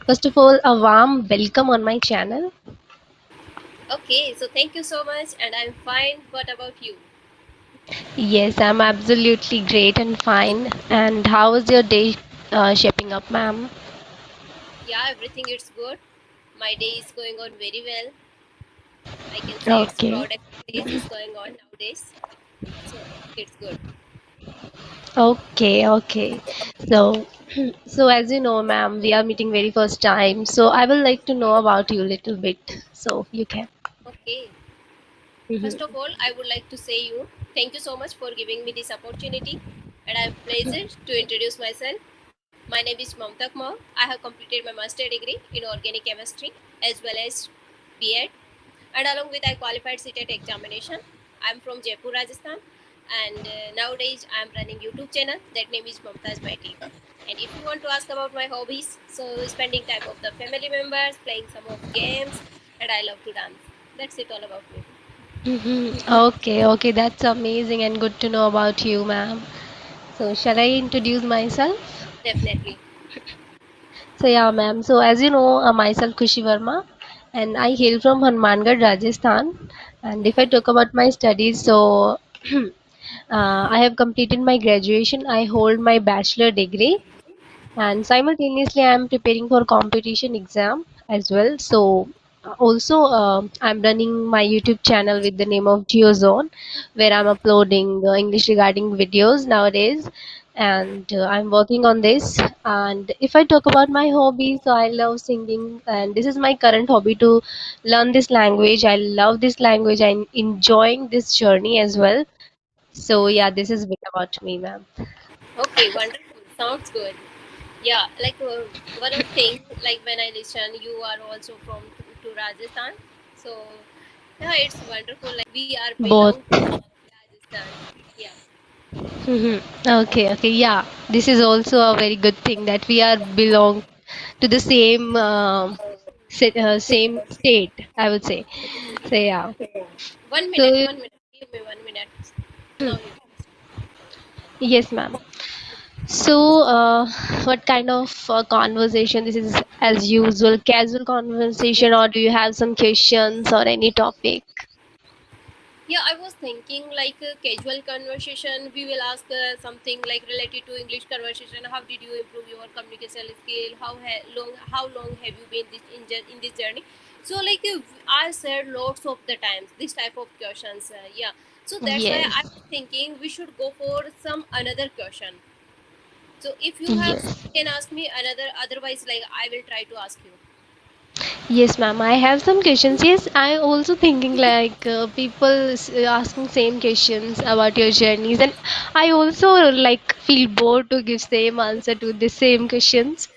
First of all, a warm welcome on my channel. Okay, so thank you so much, and I'm fine. What about you? Yes, I'm absolutely great and fine. And how was your day shaping up, ma'am? Yeah, everything is good. My day is going on very well. I can say it's Okay, productive days is going on nowadays, so it's good. okay. So, so as you know, ma'am, we are meeting very first time. So I would like to know about you a little bit. So you can. Okay, Mhm. first of all, I would like to say you thank you so much for giving me this opportunity, and I'm pleased to introduce myself. My name is Mamta Kumar. I have completed my master degree in organic chemistry as well as B.Ed, and along with I qualified CTET examination. I'm from Jaipur, Rajasthan, and nowadays I'm running YouTube channel. That name is Mamta's My Team. And if you want to ask about my hobbies, so spending time with the family members, playing some of games, and I love to dance. That's it all about me. Okay. That's amazing and good to know about you, ma'am. So shall I introduce myself? Definitely. So yeah, ma'am. So as you know, myself Kushi Verma, and I hail from Hanumangarh, Rajasthan. And if I talk about my studies, so I have completed my graduation. I hold my bachelor degree, and simultaneously I am preparing for competition exam as well. So also I'm running my YouTube channel with the name of GeoZone, where I'm uploading English regarding videos nowadays, and I'm working on this. And if I talk about my hobby, so I love singing, and this is my current hobby to learn this language. I love this language. I'm enjoying this journey as well. So yeah, this is bit about me, ma'am. Okay, wonderful. Sounds good. Yeah, like one of thing, like when I listen, you are also from to Rajasthan, so yeah, it's wonderful. Like we are Both. belong to Rajasthan. Yeah. Mhm. Okay. Yeah, this is also a very good thing that we are belong to the same same state. I would say. So yeah. One minute, So 1 minute. Give me 1 minute. Now you can start. yes, ma'am. So what kind of conversation? This is as usual, casual conversation, or do you have some questions or any topic? Yeah, I was thinking like a casual conversation. We will ask something like related to English conversation. How did you improve your communication skill? How long have you been in this journey? So like I said lots of the times this type of questions. Yeah. So that's why I Yes. was thinking we should go for some another question. So if you have, Yes. you can ask me another. Otherwise, like I will try to ask you. Yes, ma'am. I have some questions. Yes, I also thinking like people asking same questions about your journeys, and I also like feel bored to give same answer to the same questions.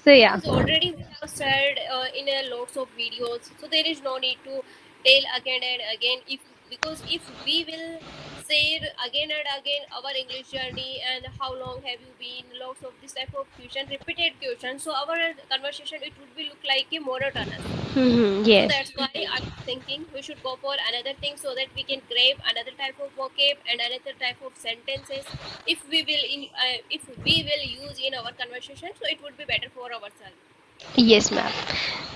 So yeah. Because already we have said in a lots of videos, so there is no need to tell again and again. If because if we will say again and again our English journey and how long have you been, lots of this type of question, repeated question, so our conversation it would be look like a monotonous. So Yes. that's why I was thinking we should go for another thing so that we can grab another type of vocab and another type of sentences. If we will use in our conversation, so it would be better for ourselves. Yes, ma'am.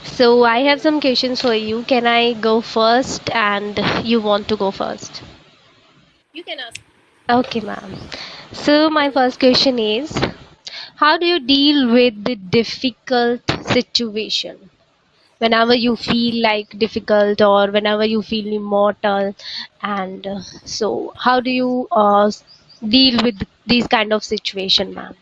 So I have some questions for you. Can I go first, and you want to go first? You can ask. Okay, ma'am. So my first question is, how do you deal with the difficult situation? Whenever you feel like difficult or whenever you feel immortal, and so how do you deal with these kind of situation, ma'am?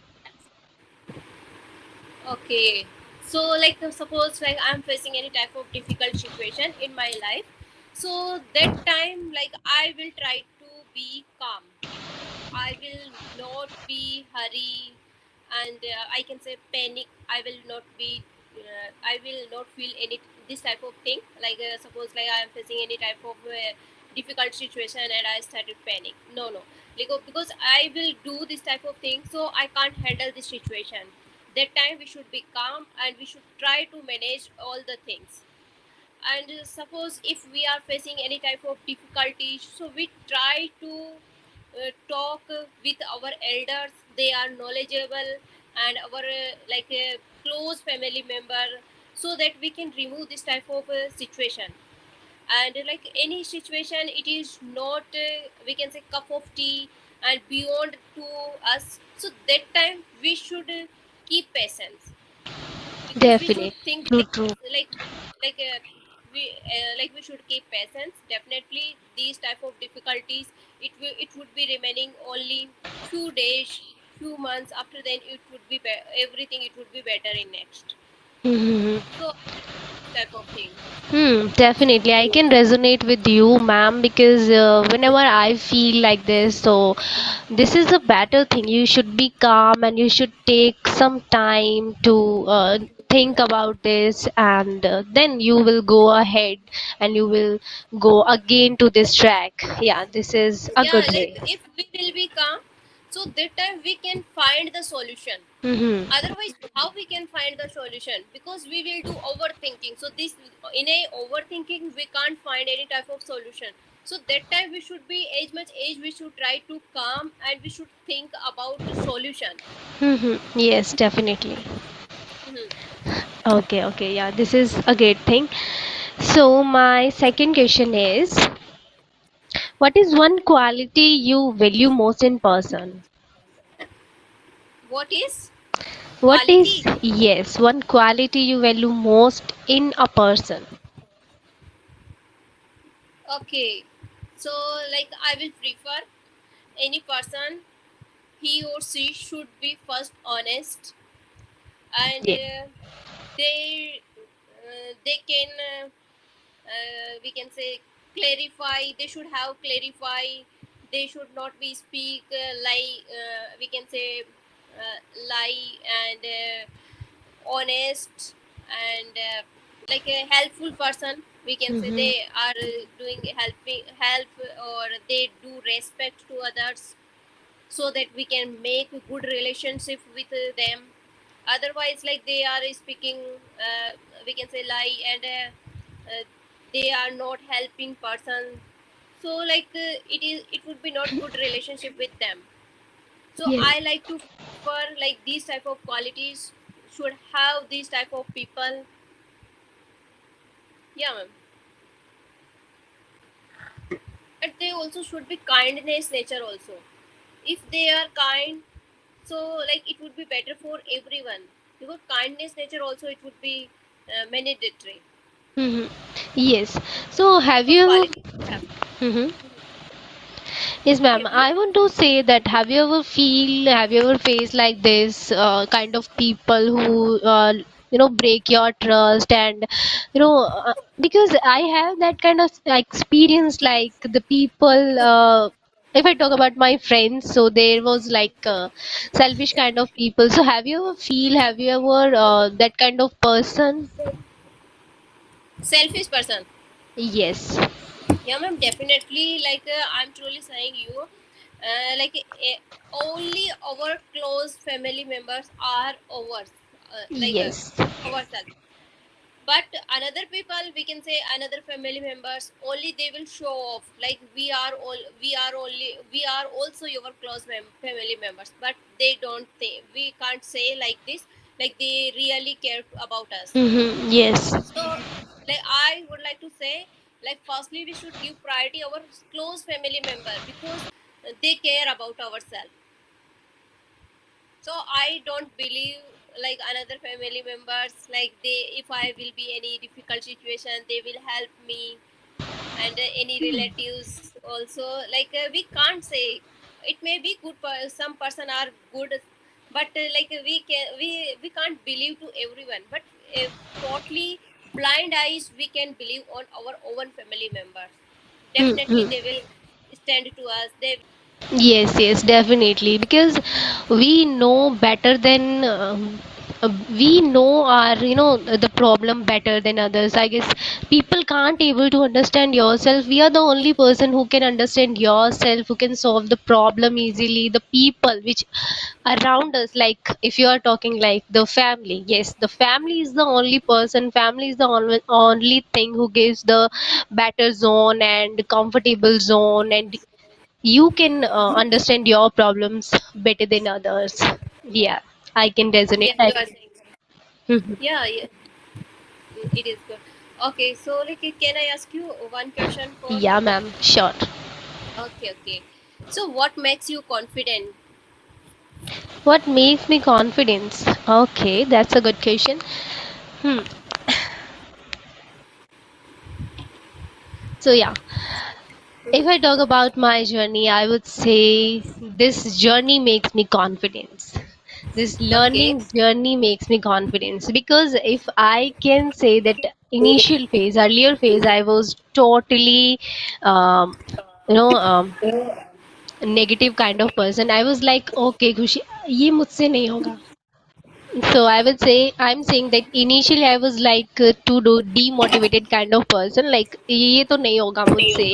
Okay. So like suppose like I'm facing any type of difficult situation in my life. So that time like I will try to be calm. I will not be hurry, and I can say panic. I will not be. I will not feel any this type of thing. Like suppose like I am facing any type of difficult situation and I started panic. No. Like because I will do this type of thing, so I can't handle this situation. That time we should be calm and we should try to manage all the things. And suppose if we are facing any type of difficulty, so we try to talk with our elders. They are knowledgeable, and our close family member, so that we can remove this type of situation. And like any situation, it is not we can say cup of tea and beyond to us, so that time we should keep patience, because we should Definitely. think True, true. like like like we should keep patience. Definitely these type of difficulties, it would be remaining only few days, few months. After then it would be, everything it would be better in next. Mhm. So type of thing. Definitely. I can resonate with you, ma'am, because whenever I feel like this, so this is a better thing. You should be calm and you should take some time to think about this, and then you will go ahead and you will go again to this track. Yeah, this is a Yeah, good like thing. if we will be calm, so that time we can find the solution. Mm-hmm. Otherwise, how we can find the solution? Because we will do overthinking. So this, in a overthinking, we can't find any type of solution. So that time we should be as much as we should try to calm, and we should think about the solution. Mm-hmm. Yes, definitely. Mhm. Okay, okay, yeah, this is a great thing. So, my second question is, what is one quality you value most in person? What is What is, quality? yes, one quality you value most in a person? Okay, so like I will prefer any person, he or she should be first honest, and Yeah. they can we can say clarify. They should have clarify. They should not be speak lie, we can say lie, and honest, and like a helpful person, we can say. Mm-hmm. They are doing helping help, or they do respect to others, so that we can make a good relationship with them. Otherwise, like they are speaking we can say lie, and uh, they are not helping person. So like it would be not good relationship with them. So Yes. I like to prefer like these type of qualities should have these type of people. Yeah, ma'am. And they also should be kindness nature also. If they are kind, so like it would be better for everyone, because kindness nature also it would be mandatory Mm-hmm. Yes. So, type have of you ever? quality to have. Mhm. Yes, ma'am. Mhm. I want to say that have you ever faced like this kind of people who, break your trust and, because I have that kind of experience, like the people, if I talk about my friends, so there was like selfish kind of people. So have you ever that kind of person? Selfish person. Yes. Yeah, ma'am, definitely. Like I'm truly saying you, like only our close family members are ours, Yes. ourselves. But another people, we can say another family members, only they will show off like we are also your close family members, but they don't think, we can't say like this, like they really care about us. Mm-hmm. Yes. So like I would like to say, like firstly we should give priority our close family member, because they care about ourselves. So I don't believe like another family members, like they, if I will be any difficult situation, they will help me. And any relatives also, like we can't say, it may be good, some person are good, but like we can't believe to everyone. But totally blind eyes we can believe on our own family members. Definitely Mm-hmm. they will stand to us. They, Yes, yes, definitely. Because we know better than we know our, the problem better than others. I guess people can't able to understand yourself. We are the only person who can understand yourself, who can solve the problem easily. The people which around us, like if you are talking like the family, yes, the family is the only person. Family is the only thing who gives the better zone and comfortable zone, and you can understand your problems better than others. Yeah, I can resonate. yes, you are saying. Yeah, yeah, it is good. Okay, so like, can I ask you one question for? Yeah, ma'am. Sure. Okay, okay. So, what makes you confident? What makes me confidence? Okay, that's a good question. Hmm. So yeah, if I talk about my journey, I would say this journey makes me confidence. This Okay, learning journey makes me confidence because if I can say that initial phase, earlier phase, I was totally, um, you know, negative kind of person. I was like, okay, खुशी ये मुझसे नहीं होगा. So I would say I'm saying that initially I was like to do demotivated kind of person. Like ये तो नहीं होगा मुझसे.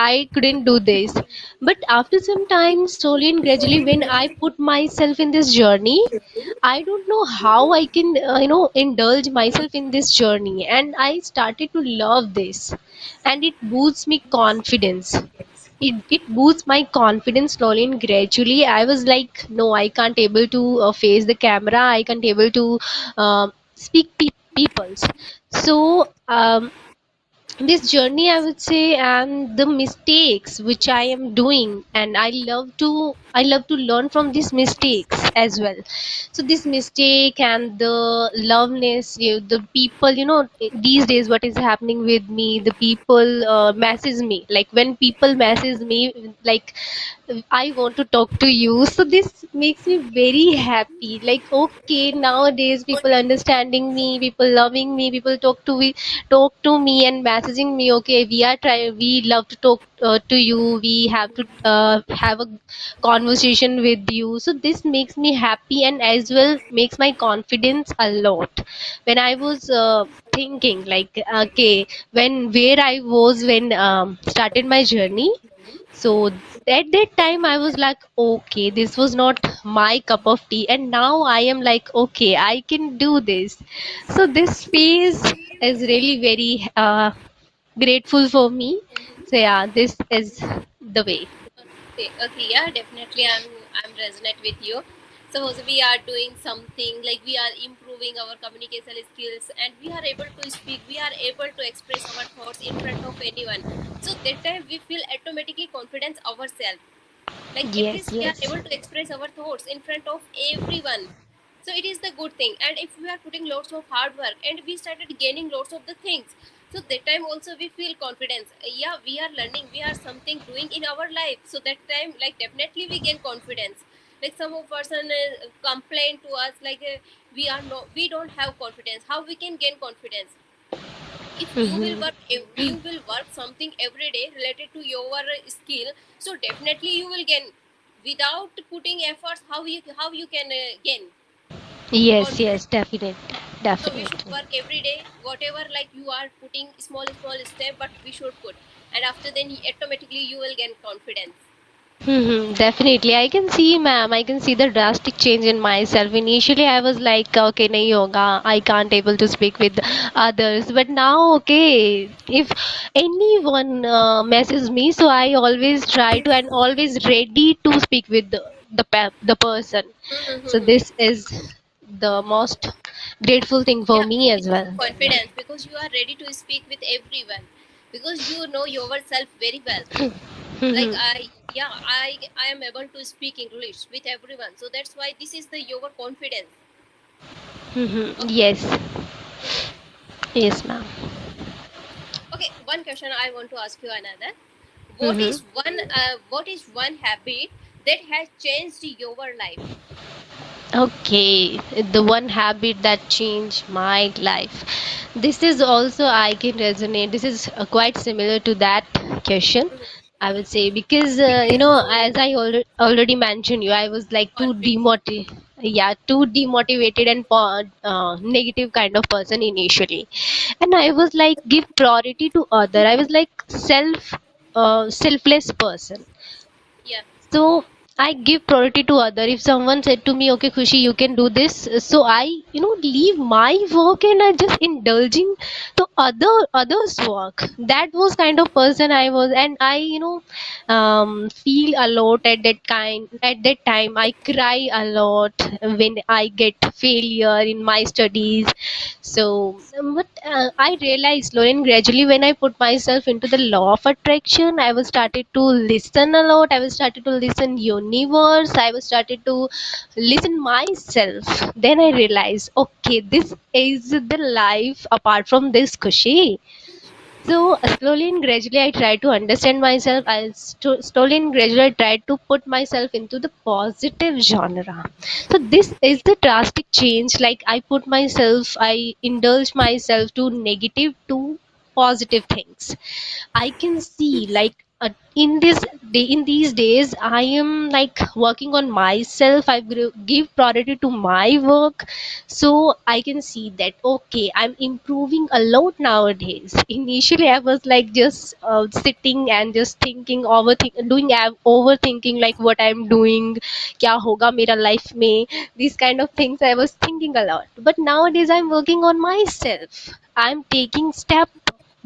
I couldn't do this. But after some time, slowly and gradually, when I put myself in this journey, I don't know how I can indulge myself in this journey, and I started to love this, and it boosts me confidence. It boosts my confidence slowly and gradually. I was like, no, I can't able to face the camera, I can't able to speak peoples. So this journey, I would say, and the mistakes which I am doing, and I love to learn from these mistakes as well. So this mistake and the loveness, the people, these days what is happening with me, the people message me, like when people message me, like, I want to talk to you. So this makes me very happy. Like, okay, nowadays people understanding me, people loving me, people talk to me and messaging me. Okay, we love to talk to you. We have to have a conversation with you. So this makes me happy and as well makes my confidence a lot. When I was thinking like, okay, when where I was when started my journey, so at that time I was like, okay, this was not my cup of tea, and now I am like, okay, I can do this. So this phase is really very grateful for me. So yeah, this is the way. okay, okay. Yeah, definitely. I'm resonate with you. Suppose we are doing something like we are improving our communication skills, and we are able to speak. We are able to express our thoughts in front of anyone. So that time we feel automatically confidence ourselves. Like at Yes, least we are yes. able to express our thoughts in front of everyone. So it is the good thing. And if we are putting lots of hard work and we started gaining lots of the things, so that time also we feel confidence. Yeah, we are learning, we are something doing in our life. So that time, like, definitely we gain confidence. Like some of person complain to us like, we don't have confidence. How we can gain confidence? If you will work something every day related to your skill, so definitely you will gain. Without putting efforts, how you can gain Yes, confidence? yes, definitely, So we should definitely. work every day, whatever, like you are putting small step, but we should put, and after then automatically you will gain confidence. Definitely. I can see, ma'am. I can see the drastic change in myself. Initially, I was like, okay, nahi hoga. I can't able to speak with others. But now, okay, if anyone messages me, so I always try to and always ready to speak with the person. So this is the most grateful thing for Yeah, me it as is well. confidence because you are ready to speak with everyone, because you know yourself very well. Like I am able to speak English with everyone, so that's why this is the your confidence. Okay. Yes, Mhm. yes, ma'am. Okay, one question I want to ask you another. What is one habit that has changed your life? Okay, the one habit that changed my life. This is also I can resonate. This is quite similar to that question, I would say, because as I already mentioned you, I was like Confidence. too demotivated and negative kind of person initially, and I was like give priority to other. I was like selfless person. Yeah. So I give priority to other. If someone said to me, "Okay, Khushi, you can do this," so I, leave my work and I just indulging to others' work. That was kind of person I was, and I, feel a lot at that kind. At that time, I cry a lot when I get failure in my studies. So, but I realized slowly and gradually when I put myself into the law of attraction, I was started to listen a lot. I was started to listen universe. I was started to listen myself. Then I realized, okay, this is the life apart from this Kushi. So slowly and gradually, I try to understand myself. Slowly and gradually I try to put myself into the positive genre. So this is the drastic change. Like I indulge myself to negative to positive things. I can see like in these days I am like working on myself. Give priority to my work, so I can see that okay, I'm improving a lot nowadays. Initially I was like just sitting and just overthinking like what I'm doing, kya hoga mera life mein. These kind of things I was thinking a lot, but nowadays I'm working on myself. I'm taking step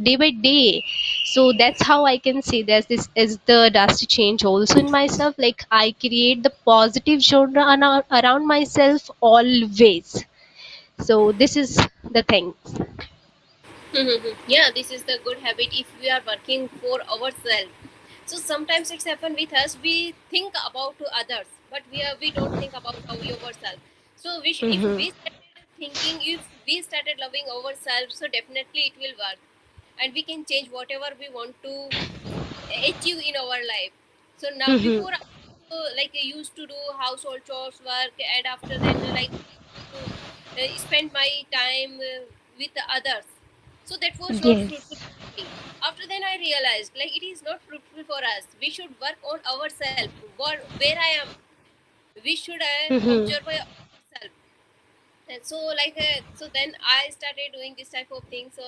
day by day. So that's how I can say that this is the drastic change also in myself. Like I create the positive genre around myself always. So this is the thing. Yeah, this is the good habit if we are working for ourselves. So sometimes it's happen with us. We think about to others, but we don't think about ourselves. So if Mm-hmm. we started thinking, if we started loving ourselves, so definitely it will work, and we can change whatever we want to achieve in our life. So now Mm-hmm. before like I used to do household chores work, and after then like I used to spend my time with the others. So that was not fruitful Yes. for me. After then I realized like it is not fruitful for us. We should work on ourselves. Where I am, we should Mm-hmm. observe ourselves. And so like so then I started doing this type of thing. So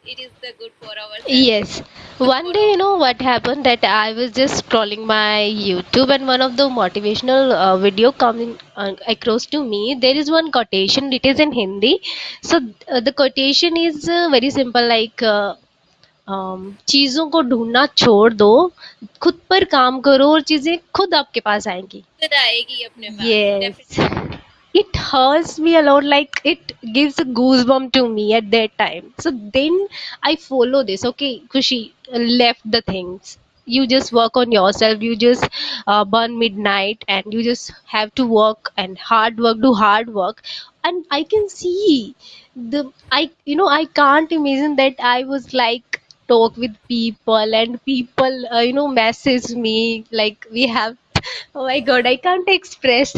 it is the good for ourselves. Yes. Good One for day, our. what happened that I was just scrolling my YouTube and one of the motivational video coming across to me. There is one quotation. It is in Hindi. So the quotation is very simple. Like चीजों को ढूंढना छोड़ दो, खुद पर काम करो और चीजें खुद आपके पास आएंगी. खुद आएगी अपने पास Yes, definitely. it hurts me a lot. Like it gives a goosebump to me at that time. So then I follow this. Okay, Kushi, left the things. You just work on yourself. You just burn midnight, and you just have to work and hard work, do hard work. And I can see I can't imagine that I was like talk with people and people message me like we have. Oh my god, I can't express.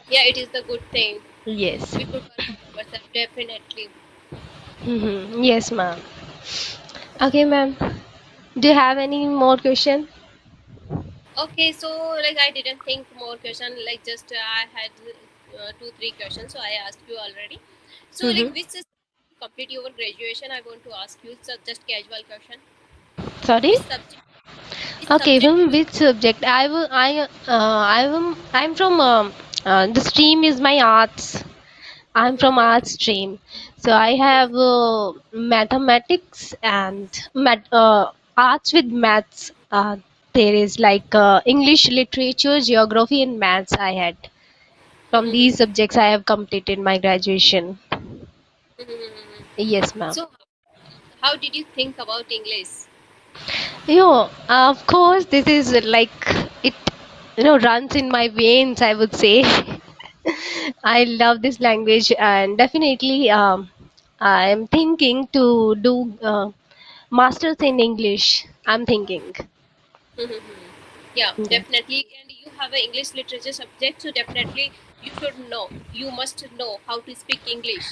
Yeah, it is the good thing. Yes. We should work on ourselves definitely. Yes, ma'am. Okay, ma'am. Do you have any more question? Okay, so like I didn't think more question. Like just I had two three questions, so I asked you already. So like Mm-hmm. which is complete your graduation? I want to ask you. So just casual question. Sorry. Which subject? Which Okay, subject from you? which subject? I'm from the stream is my arts. I'm from arts stream, so I have mathematics and arts with maths. There is like English literature, geography, and maths. I had from these subjects I have completed my graduation. Yes, ma'am. So how did you think about English? Of course, this is like it, runs in my veins, I would say. I love this language, and definitely, I'm thinking to do masters in English. I'm thinking. Yeah, Yeah. definitely. And you have an English literature subject, so definitely you should know. You must know how to speak English,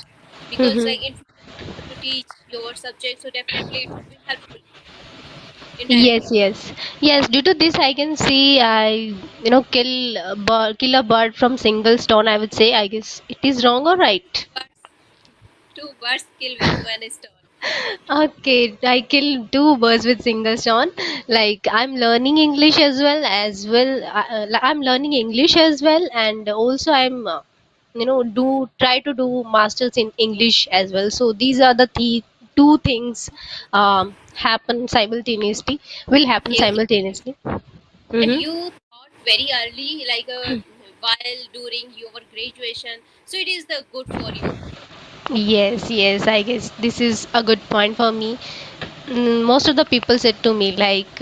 because like in future you have to teach your subject, so definitely it will be helpful Yes, indirectly. yes, yes. Due to this, I can see I, kill a bird from single stone. I would say. I guess it is wrong or right. Birds, two birds kill with one stone. Okay, I kill two birds with single stone. Like I'm learning English I'm learning English as well, and also I'm do try to do masters in English as well. So these are the two things happen simultaneously. Will happen Okay, okay. simultaneously. And Mm-hmm. you thought very early, like while during your graduation, so it is the good for you. Yes, yes, I guess this is a good point for me. Most of the people said to me, like,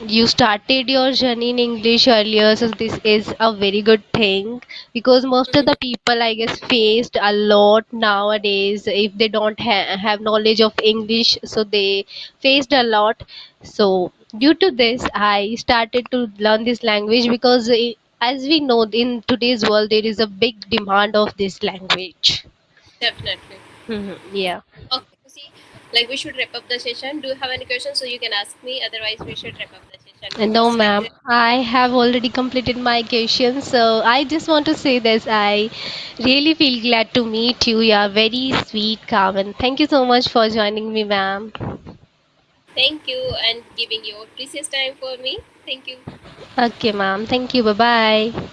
you started your journey in English earlier, so this is a very good thing because most of Mhm. the people, I guess, faced a lot nowadays if they don't have knowledge of English, so they faced a lot. So, due to this, I started to learn this language because, as we know, in today's world, there is a big demand of this language. Definitely. Yeah. Okay, so see, like we should wrap up the session. Do you have any questions? So you can ask me. Otherwise, we should wrap up the session No, because like ma'am. I have already completed my question. So I just want to say this. I really feel glad to meet you. You are very sweet, Carmen. Thank you so much for joining me, ma'am. thank you and giving your precious time for me. Thank you. Okay, ma'am. Thank you. Bye bye.